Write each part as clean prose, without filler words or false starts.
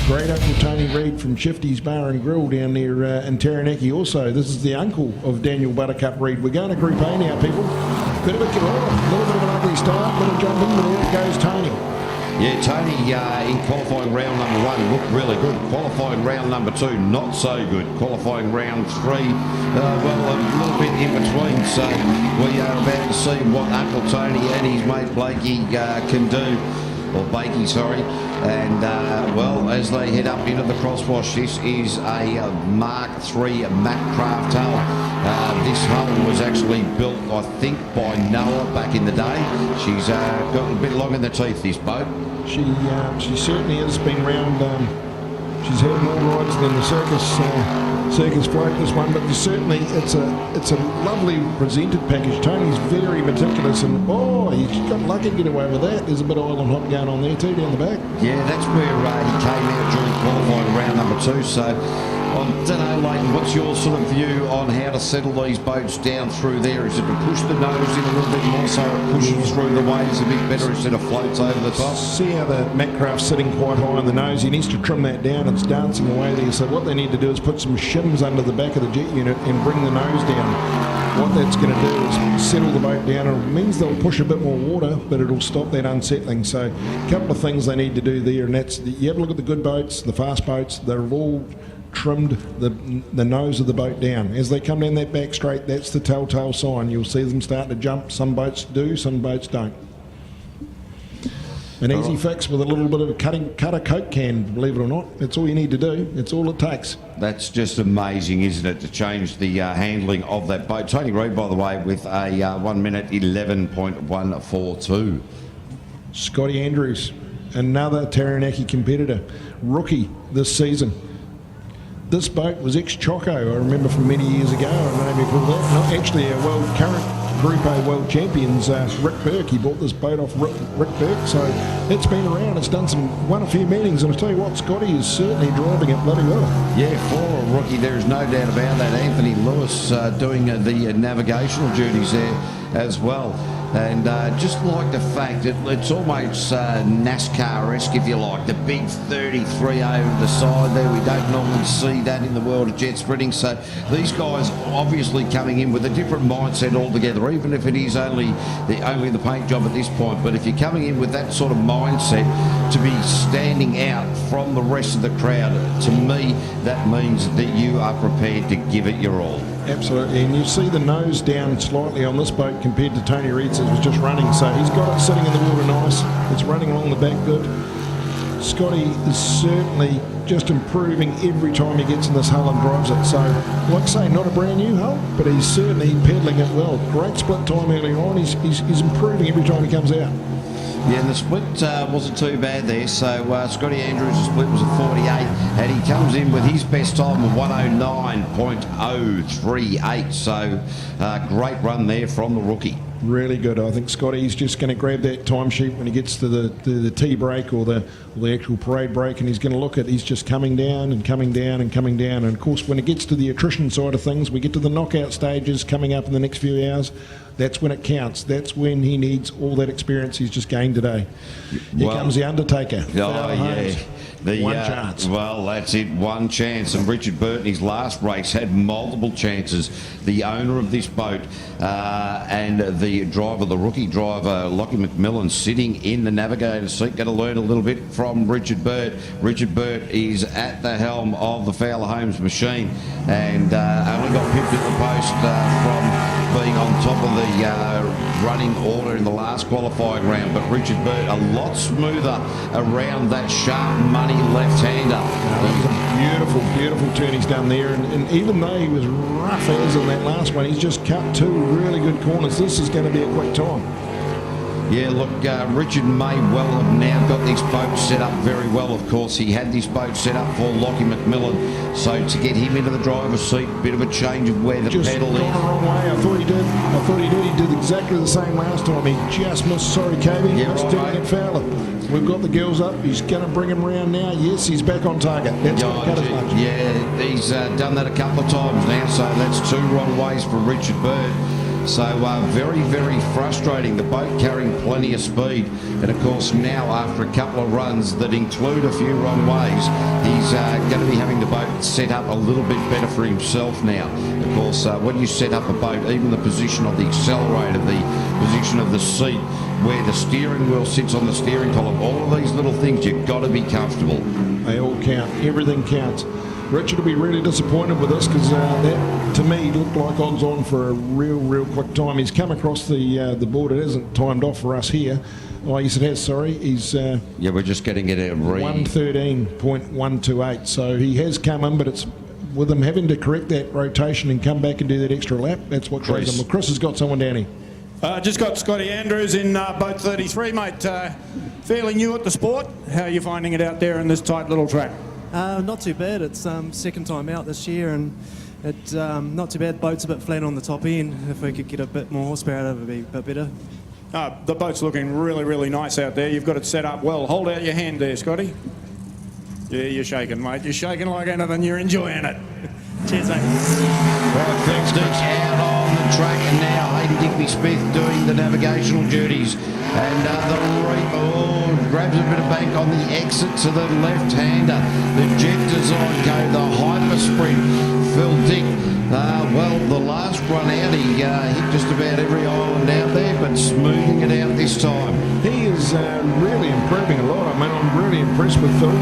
Great Uncle Tony Reid from Shifty's Bar and Grill down there in Taranaki. Also, this is the uncle of Daniel Buttercup Reid. We're going to Group A now, people. Bit of a little bit of an ugly start, bit of jumping, but there goes Tony. Yeah, Tony in qualifying round number 1 looked really good. Qualifying round number 2, not so good. Qualifying round 3, well, a little bit in between. So we are about to see what Uncle Tony and his mate Blakey can do. Or Bakey, sorry. And, well, as they head up into the crosswash, this is a Mark III Mack Craft hull. This hull was actually built, I think, by Noah back in the day. She's got a bit long in the teeth, this boat. She certainly has been round. She's had more rides than the circus float, this one, but certainly it's a lovely presented package. Tony's very meticulous, and he's got lucky to get away with that. There's a bit of oil and hop going on there too down the back. Yeah, that's where he came out during qualifying round number 2. So I don't know, Leighton, what's your sort of view on how to settle these boats down through there? Is it to push the nose in a little bit more so it pushes through the waves a bit better instead of floats over the top? See how the Mackcraft's sitting quite high on the nose. He needs to trim that down. It's dancing away there. So what they need to do is put some shims under the back of the jet unit and bring the nose down. What that's going to do is settle the boat down. It means they'll push a bit more water, but it'll stop that unsettling. So a couple of things they need to do there, and that's you have a look at the good boats, the fast boats. They're all trimmed the nose of the boat down. As they come down that back straight, that's the telltale sign. You'll see them start to jump. Some boats do, some boats don't. An easy fix with a little bit of a cut a Coke can, believe it or not. That's all you need to do. It's all it takes. That's just amazing, isn't it, to change the handling of that boat. Tony Reid, by the way, with a 1 minute 11.142. Scotty Andrews, another Taranaki competitor, rookie this season. This boat was ex-Choco, I remember from many years ago. I don't know if you call that. Not actually a current Group A world champions, Rick Burke. He bought this boat off Rick Burke, so it's been around. It's won a few meetings, and I tell you what, Scotty is certainly driving it bloody well. Yeah, for a rookie, there is no doubt about that. Anthony Lewis doing the navigational duties there as well. And just like the fact that it's almost NASCAR-esque, if you like, the big 33 over the side there. We don't normally see that in the world of jet sprinting. So these guys obviously coming in with a different mindset altogether, even if it is only the paint job at this point. But if you're coming in with that sort of mindset to be standing out from the rest of the crowd, to me, that means that you are prepared to give it your all. Absolutely, and you see the nose down slightly on this boat compared to Tony Reid's as was just running, so he's got it sitting in the water nice. It's running along the back good. Scotty is certainly just improving every time he gets in this hull and drives it. So, like I say, not a brand new hull, but he's certainly peddling it well. Great split time earlier on. He's improving every time he comes out. Yeah, and the split wasn't too bad there. So Scotty Andrews' split was a 48, and he comes in with his best time of 109.038. So great run there from the rookie. Really good. I think Scotty's just going to grab that timesheet when he gets to the tea break or the actual parade break, and he's going to look at, he's just coming down and coming down and coming down. And of course, when it gets to the attrition side of things, we get to the knockout stages coming up in the next few hours. That's when it counts. That's when he needs all that experience he's just gained today. Here comes the Undertaker. Oh, yeah. One chance. Well, that's it, one chance. And Richard Burt in his last race had multiple chances. The owner of this boat and the driver, the rookie driver, Lockie McMillan, sitting in the navigator's seat. Going to learn a little bit from Richard Burt. Richard Burt is at the helm of the Fowler Homes machine and only got pipped at the post from being on top of the running order in the last qualifying round. But Richard Burt a lot smoother around that sharp money left-hander. Beautiful, beautiful turn he's done there, and even though he was rough as in that last one, he's just cut 2 really good corners. This is going to be a quick time. Yeah, look, Richard may well have now got this boat set up very well. Of course, he had this boat set up for Lockie McMillan, so to get him into the driver's seat, bit of a change of where the pedal is. Just gone the wrong way. I thought he did. He did exactly the same last time. He just missed. Sorry, KB. Yeah, missed it, Fowler. We've got the girls up. He's going to bring him around now. Yes, he's back on target. That's cut as much. Yeah, he's done that a couple of times now, so that's 2 wrong ways for Richard Burt. So very, very frustrating. The boat carrying plenty of speed. And of course now after a couple of runs that include a few wrong ways, he's going to be having the boat set up a little bit better for himself now. Of course, when you set up a boat, even the position of the accelerator, the position of the seat, where the steering wheel sits on the steering column, all of these little things, you've got to be comfortable. They all count. Everything counts. Richard will be really disappointed with this because that, to me, looked like odds on for a real quick time. He's come across the board. It isn't timed off for us here. Oh, yes, it has, sorry. He's yeah, we're just getting it at 113.128. So he has come in, but it's with him having to correct that rotation and come back and do that extra lap. That's what goes on. Well, Chris has got someone down here. Just got Scotty Andrews in boat 33, mate. Fairly new at the sport. How are you finding it out there in this tight little track? Not too bad. It's second time out this year, and it's not too bad. Boat's a bit flat on the top end. If we could get a bit more horsepower, that would be a bit better. The boat's looking really nice out there. You've got it set up well. Hold out your hand there, Scotty. Yeah, you're shaking, mate. You're shaking like anything. You're enjoying it. Cheers, mate. Right, Felix out on the track, and now Hayden Digby-Smith doing the navigational duties. And the Reaper grabs a bit of bank on the exit to the left-hander. The Jet Design go, the Hyper Sprint. Phil Dick, well, the last run out, he hit just about every island out there, but smoothing it out this time. He is really improving a lot. I mean, I'm really impressed with Phil.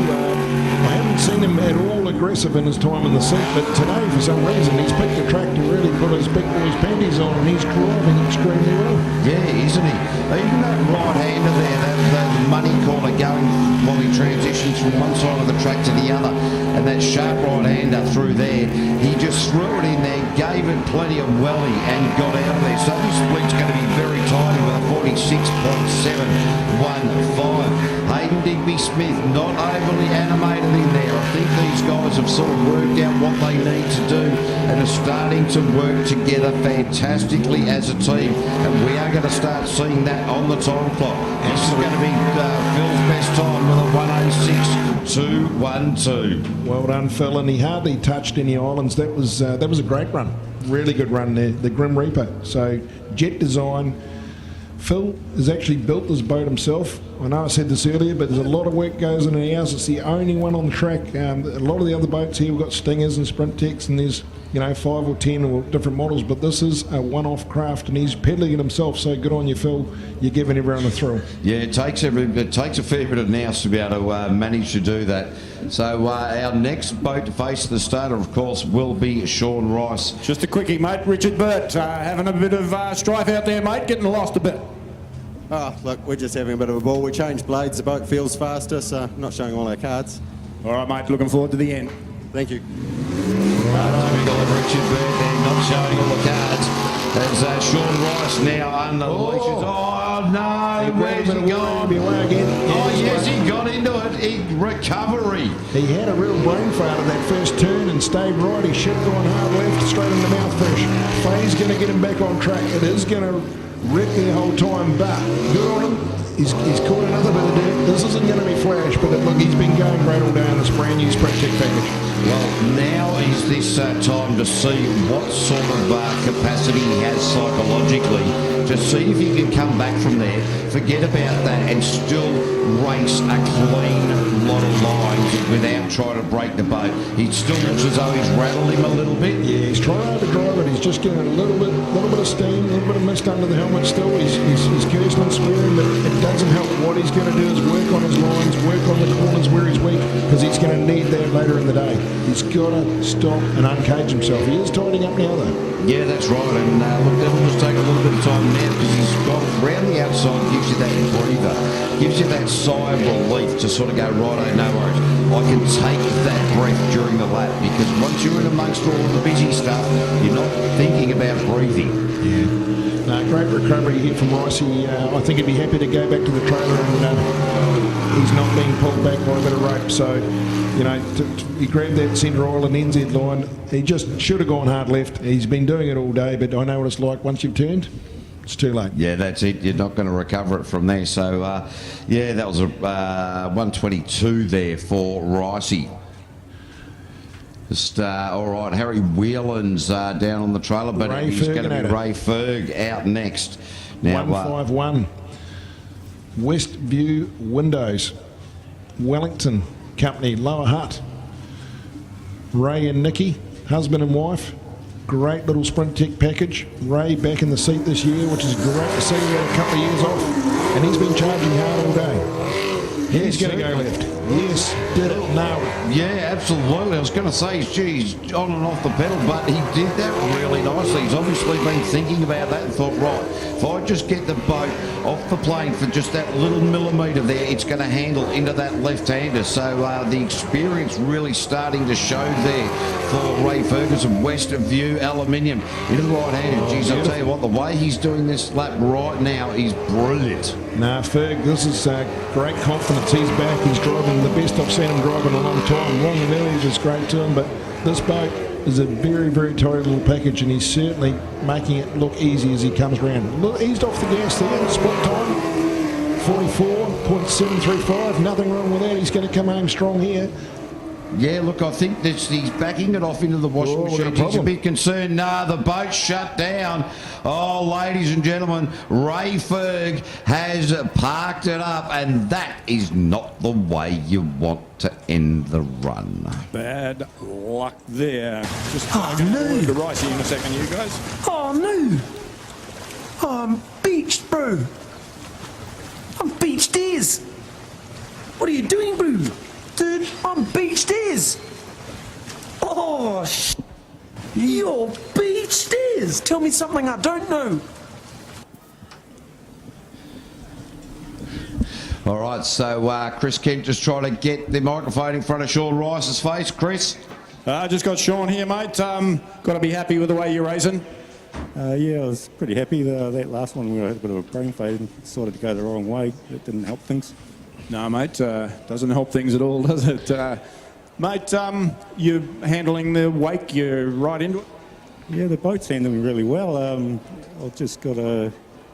I haven't seen him at all aggressive in his time in the seat, but today, for some reason, he's picked the track to really put his big boy's panties on, and he's driving extremely well. Yeah, isn't he? Even that right-hander there, that money caller going while he transitions from one side of the track to the other, and that sharp right-hander through there, he just threw it in there, gave it plenty of welly, and got out of there. So this split's going to be very tidy with a 46.715. Hayden Digby-Smith not overly animated in there. I think these guys have sort of worked out what they need to do and are starting to work together fantastically as a team. And we are going to start seeing that on the time clock. This is going to be Phil's best time with a 106.212. Well done, Phil, and he hardly touched any islands. That was a great run. Really good run there, the Grim Reaper. So Jet Design. Phil has actually built this boat himself. I know I said this earlier, but there's a lot of work goes into ours. It's the only one on the track. A lot of the other boats here, we've got Stingers and Sprint Techs, and there's 5 or 10 or different models, but this is a one-off craft, and he's peddling it himself. So good on you, Phil. You're giving everyone a thrill. Yeah, it takes a fair bit of nous to be able to manage to do that. So our next boat to face the starter, of course, will be Sean Rice. Just a quickie, mate. Richard Burt having a bit of strife out there, mate. Getting lost a bit. Oh, look, we're just having a bit of a ball. We changed blades, the boat feels faster, so not showing all our cards. All right, mate, looking forward to the end. Thank you. Typical of Richard Bird there, not showing all the cards. As Sean Rice now under the leashes. Oh, no, where's he gone? Oh, yes, he got into it. Recovery. He had a real brain fart at that first turn and stayed right. He should have gone hard left, straight in the mouthfish. Faye's going to get him back on track. It is going to wreck the whole time, but good on him. He's caught another bit of dirt. This isn't going to be flash, but look, he's been going great all day in this brand new Sprint Tech package. Well, now is this time to see what sort of capacity he has psychologically, to see if he can come back from there, forget about that, and still race a clean lot of lines without trying to break the boat. He still looks as though he's rattled him a little bit. Yeah, he's trying to drive it. He's just getting a little bit of steam, a little bit of mist under the helmet still. He's cursing and swearing, but it doesn't help. What he's going to do is work on his lines, work on the corners where he's weak, because he's going to need that later in the day. He's got to stop and uncage himself. He is tidying up now, though. Yeah, that's right. And look, that'll just take a little bit of time now, because he's got round the outside, gives you that breather, gives you that sigh of relief to sort of go, right, no worries. I can take that breath during the lap, because once you're in amongst all the busy stuff, you're not thinking about breathing. Yeah. Great recovery here from Ricey. I think he'd be happy to go back to the trailer, and he's not being pulled back by a bit of rope. So, he grabbed that centre island Enzed line. He just should have gone hard left. He's been doing it all day, but I know what it's like once you've turned. It's too late. Yeah, that's it. You're not going to recover it from there. So, that was a 122 there for Ricey. Just, all right, Harry Whelan's down on the trailer, but Ray he's going to Ferguson be Ray Ferg out next. Now, 151. Westview Windows. Wellington Company, Lower Hutt. Ray and Nikki, husband and wife. Great little Sprint Tech package. Ray back in the seat this year, which is great to see. He had a couple of years off, and he's been charging hard all day. He's going to go left. Yes, did it, nailed it. yeah, absolutely. I was going to say, he's on and off the pedal, but he did that really nicely. He's obviously been thinking about that and thought, right, if I just get the boat off the plane for just that little millimetre there, it's going to handle into that left-hander. So the experience really starting to show there for Ray Ferguson. Westview Aluminium into the right-hander. Geez, I'll tell you what, the way he's doing this lap right now is brilliant. Nah, Ferg, this is great confidence. He's back. He's driving the best I've seen him drive in a long time. Long Village is great to him, but this boat is a very, very tight little package, and he's certainly making it look easy as he comes around. Look, eased off the gas there. Spot time 44.735. Nothing wrong with that. He's going to come home strong here. Yeah, look, I think that he's backing it off into the washing machine. He's a bit concerned. Nah, the boat's shut down. Oh, ladies and gentlemen, Ray Ferg has parked it up, and that is not the way you want to end the run. Bad luck there. Just no. To Ricey in a second, you guys. Oh no! I'm beached, bro. I'm beached ears. What are you doing, bro? Dude, I'm beached ears. Oh, you're beached ears. Tell me something I don't know. All right, so Chris Kent just trying to get the microphone in front of Sean Rice's face. Chris? I just got Sean here, mate. Got to be happy with the way you're racing. Yeah, I was pretty happy. That last one, we had a bit of a brain fade and decided to go the wrong way. It didn't help things. No, mate, doesn't help things at all, does it? Mate, you're handling the wake, you're right into it? Yeah, the boat's handling really well. I've just got to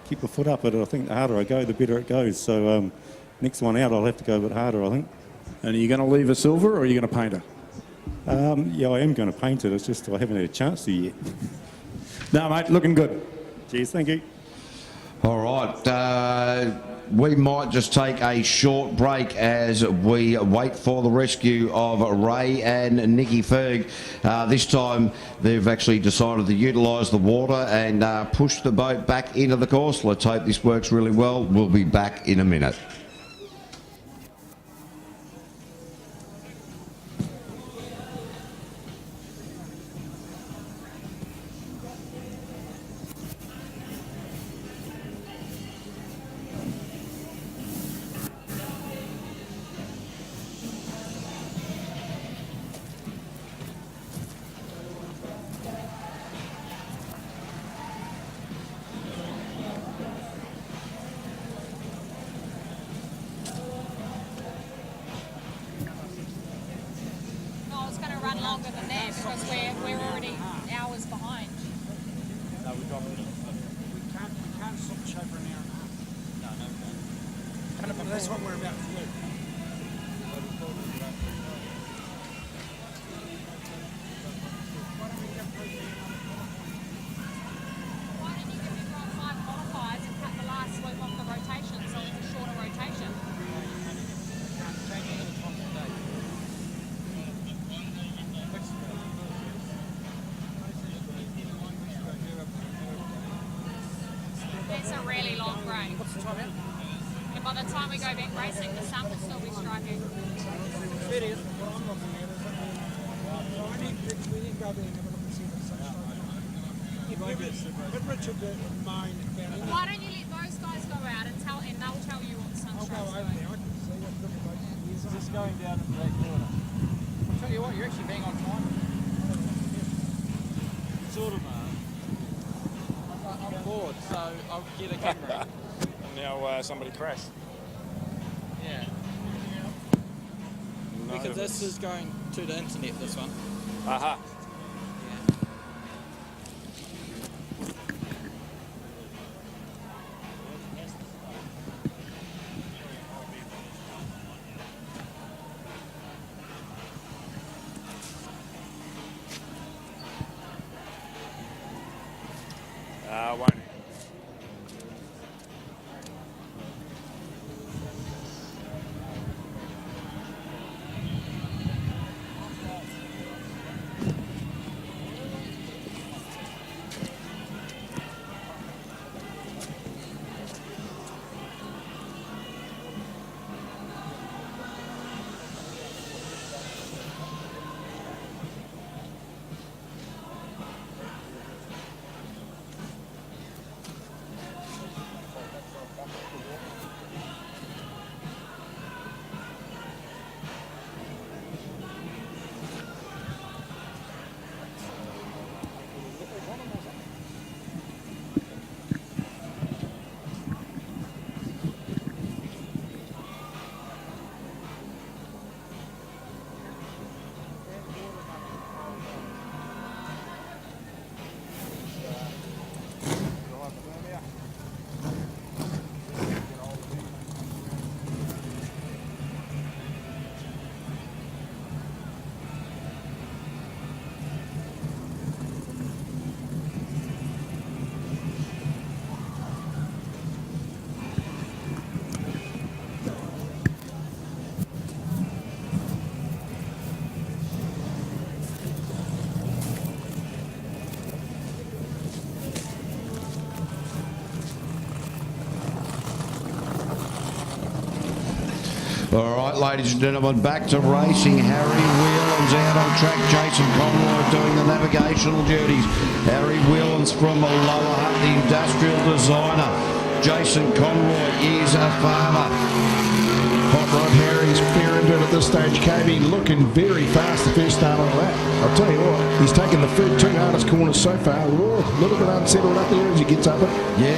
keep my foot up at it. I think the harder I go, the better it goes. So next one out, I'll have to go a bit harder, I think. And are you going to leave a silver or are you going to paint her? Yeah, I am going to paint it. It's just I haven't had a chance to yet. No, mate, looking good. Cheers, thank you. All right, we might just take a short break as we wait for the rescue of Ray and Nikki Ferg. This time they've actually decided to utilise the water and push the boat back into the course. Let's hope this works really well. We'll be back in a minute. Longer than that because we're already hours behind. No, we can't stop the show for an hour and a half. No, but that's what we're about to do. Why don't you give everyone 5 modifiers and cut the last loop off the rotation so it's a shorter rotation? It's a really long break. What's the time out? And by the time we go back racing, the sun will still be striking. It is. What I'm looking at is we need to go there and have a look and see if it's But Richard and mine about it. Why don't you let those guys go out and they'll tell you what the I'll sun's go over doing. there. I can see what the He's just going down in Black Water. I'll tell you what, you're actually being on time. Sort of, I'm bored, so I'll get a camera. And now somebody crashed. Yeah. No, Because this is going to the internet, this one. Aha. All right, ladies and gentlemen, back to racing. Harry Whelan's out on track. Jason Conroy doing the navigational duties. Harry Whelan's from Lower Hutt, the industrial designer. Jason Conroy is a farmer. Hot Rod Harry's fair into it at this stage. KB looking very fast the first start on that. I'll tell you what, he's taken the first two hardest corners so far. Oh, a little bit unsettled up there as he gets up it. Yeah,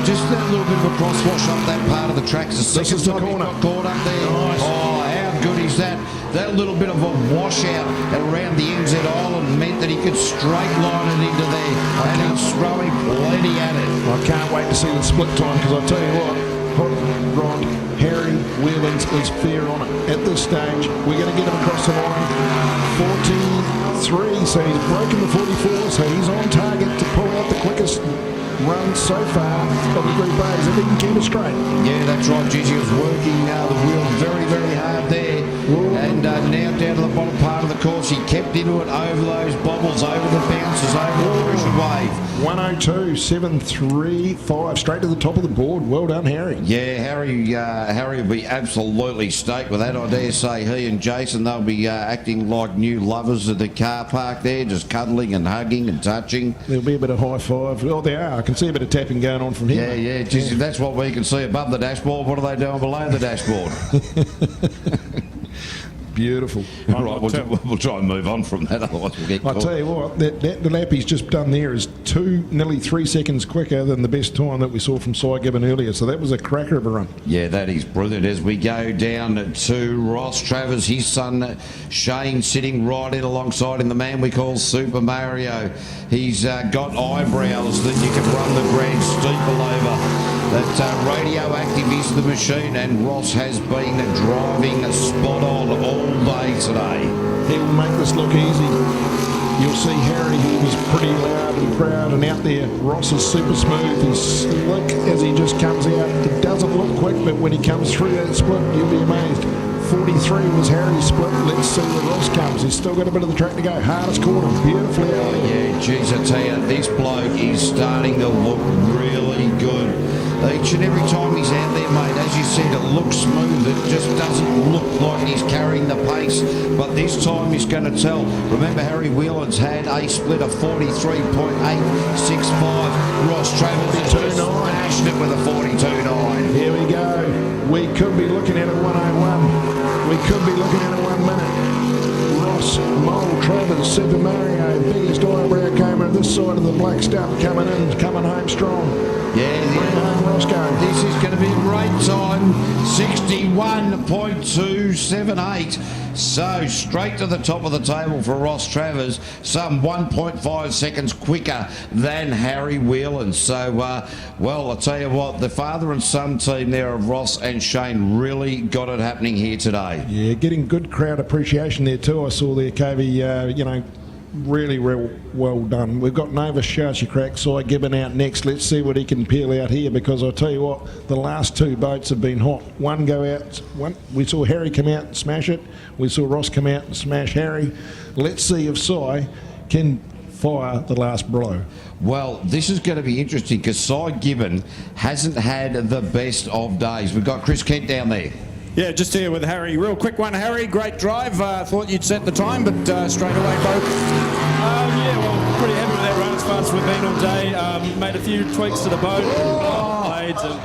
just that little bit of a crosswash up that part of the track. This is the corner. Got caught up there. Nice. Oh, how good is that? That little bit of a washout around the Enzed Island meant that he could straight line it into there. And he's throwing plenty at it. I can't wait to see the split time because I'll tell you what, Hot Rod Harry Whelan's is fair on it. At this stage, we're going to get him across the line. 43, so he's broken the 44, so he's on target to pull out the quickest run so far of the Group A's if he can keep it straight. Yeah, that's right, Gigi was working the wheel very, very hard there. Ooh. And now down to the bottom part of the course, he kept into it over those bobbles, over the bounces, over the pressure wave. 102.735, straight to the top of the board. Well done, Harry. Yeah, Harry will be absolutely stoked with that. I dare say he and Jason, they'll be acting like new lovers at the car park there, just cuddling and hugging and touching. There'll be a bit of high five. Oh, they are. I can see a bit of tapping going on from here. Yeah, geez, that's what we can see above the dashboard. What are they doing below the dashboard? Beautiful. Right, we'll try and move on from that, otherwise we'll get caught. I'll tell you what, the lap he's just done there is nearly 3 seconds quicker than the best time that we saw from Cy Gibbon earlier, so that was a cracker of a run. Yeah, that is brilliant. As we go down to Ross Travers, his son Shane sitting right in alongside him, the man we call Super Mario. He's got eyebrows that you can run the grand steeple over. That radioactive is the machine, and Ross has been driving spot on all day today. He will make this look easy. You'll see Harry, he was pretty loud and proud and out there. Ross is super smooth. He's slick as he just comes out. It doesn't look quick, but when he comes through that split, you'll be amazed. 43 was Harry's split. Let's see where Ross comes. He's still got a bit of the track to go. Hardest corner, beautifully out there. Yeah, geez, I tell you, this bloke is starting to look really good. Each and every time he's out there, mate, as you said, it looks smooth. It just doesn't look like he's carrying the pace. But this time he's going to tell. Remember, Harry Whelan's had a split of 43.865. Ross Travers has smashed it with a 42.9. Here we go. We could be looking at a 101. We could be looking at a 1 minute. Ross, Mole, Travers, Super Mario, biggest eyebrow comber this side of the black stuff, coming home strong. Yeah, this is going to be a great time, 61.278. So straight to the top of the table for Ross Travers, some 1.5 seconds quicker than Harry Whelan. So, well, I'll tell you what, the father and son team there of Ross and Shane really got it happening here today. Yeah, getting good crowd appreciation there too. I saw there, KV, really well done. We've got Nova Crack, Cy Gibbon out next. Let's see what he can peel out here, because I'll tell you what, the last two boats have been hot. One go out, we saw Harry come out and smash it. We saw Ross come out and smash Harry. Let's see if Cy can fire the last blow. Well, this is going to be interesting because Cy Gibbon hasn't had the best of days. We've got Chris Kent down there. Yeah, just here with Harry. Real quick one, Harry. Great drive. Thought you'd set the time, but straight away broke. Yeah, well, pretty happy with that run as fast as we've been all day. Made a few tweaks to the boat. Blades and...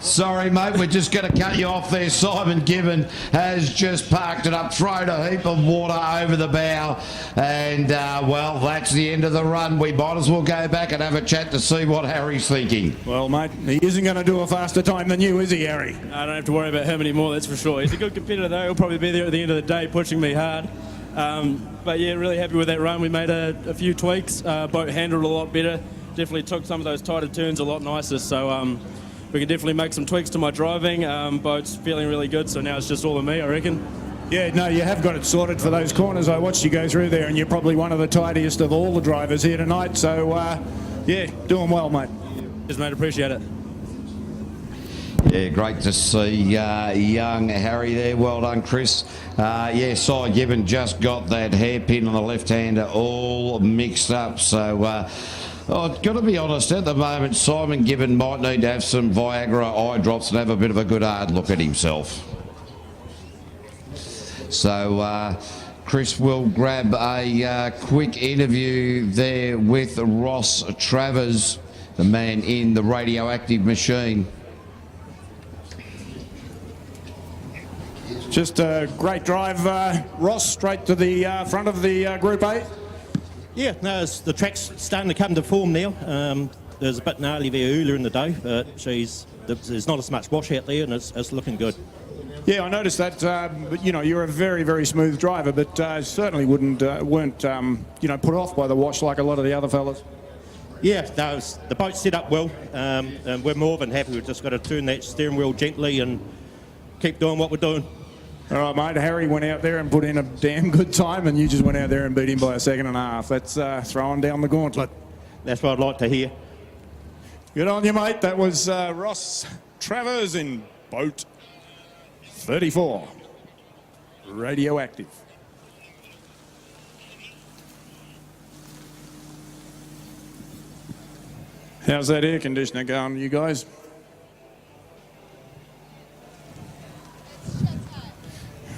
Sorry, mate, we're just going to cut you off there. Simon Gibbon has just parked it up, thrown a heap of water over the bow, and, well, that's the end of the run. We might as well go back and have a chat to see what Harry's thinking. Well, mate, he isn't going to do a faster time than you, is he, Harry? I don't have to worry about him anymore, that's for sure. He's a good competitor, though. He'll probably be there at the end of the day pushing me hard. But, yeah, really happy with that run. We made a few tweaks. Boat handled a lot better. Definitely took some of those tighter turns a lot nicer, so... we can definitely make some tweaks to my driving. Boat's feeling really good, so now it's just all on me, I reckon. Yeah, no, you have got it sorted for those corners. I watched you go through there, and you're probably one of the tidiest of all the drivers here tonight. So, yeah, doing well, mate. Cheers, mate. Appreciate it. Yeah, great to see young Harry there. Well done, Chris. Yeah, Cy Gibbon just got that hairpin on the left-hander all mixed up. So, I've got to be honest, at the moment, Simon Gibbon might need to have some Viagra eye drops and have a bit of a good hard look at himself. So Chris will grab a quick interview there with Ross Travers, the man in the radioactive machine. Just a great drive, Ross, straight to the front of the Group A. Yeah, no, the track's starting to come to form now. There's a bit gnarly there earlier in the day, but there's not as much wash out there, and it's looking good. Yeah, I noticed that. But you know, you're a very, very smooth driver, but certainly weren't put off by the wash like a lot of the other fellas. Yeah, the boat's set up well, and we're more than happy. We've just got to turn that steering wheel gently and keep doing what we're doing. All right, mate. Harry went out there and put in a damn good time, and you just went out there and beat him by a second and a half. That's throwing down the gauntlet. That's what I'd like to hear. Good on you, mate. That was Ross Travers in boat 34. Radioactive. How's that air conditioner going, you guys?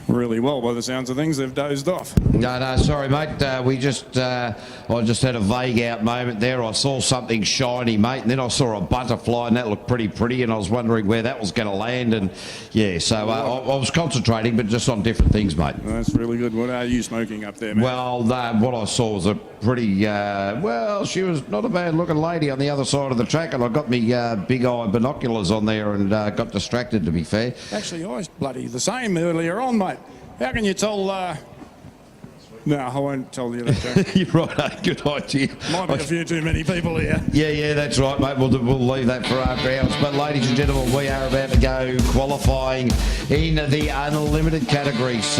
Really well, by the sounds of things. They've dozed off. No, sorry, mate. I just had a vague out moment there. I saw something shiny, mate, and then I saw a butterfly, and that looked pretty pretty, and I was wondering where that was going to land, and yeah, so I was concentrating, but just on different things, mate. That's really good. What are you smoking up there, man? Well, what I saw was a pretty, she was not a bad-looking lady on the other side of the track, and I got me big-eye binoculars on there and got distracted, to be fair. Actually, I was bloody the same earlier on, mate. How can you tell... No, I won't tell you that joke. You're right, good idea. Might be a few too many people here. Yeah, that's right, mate. We'll leave that for after hours. But ladies and gentlemen, we are about to go qualifying in the unlimited category. So